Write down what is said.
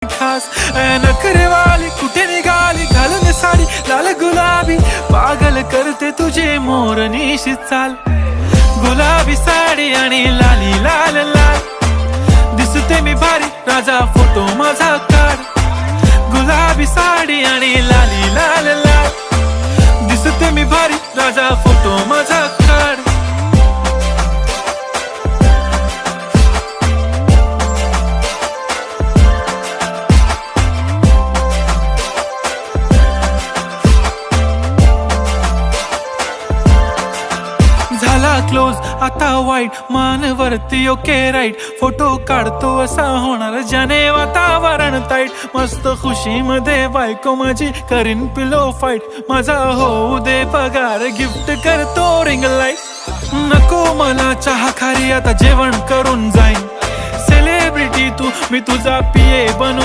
खास नखरेवाली कुठे निघाली घालून साडी लाल गुलाबी पागल करते तुझे मोरनीशी चाल गुलाबी साडी आणि लाली लाल लाल दिसते मी भारी राजा फोटो माझा काढ गुलाबी साडी आणि लाली लाल लाल दिसते मी भारी राजा फोटो माझा काढ झाला क्लोज आता वाईट मानवरती ओके राईट फोटो काढतो असा होणार ज्याने वातावरण ताईट मस्त खुशी मध्ये बायको माझी करीन पिलो फाईट माझा होऊ दे पगार गिफ्ट करतो रिंग लाईट नको मला चहा खारी आता जेवण करून जाईन सेलिब्रिटी तू मी तुझा पिये बनून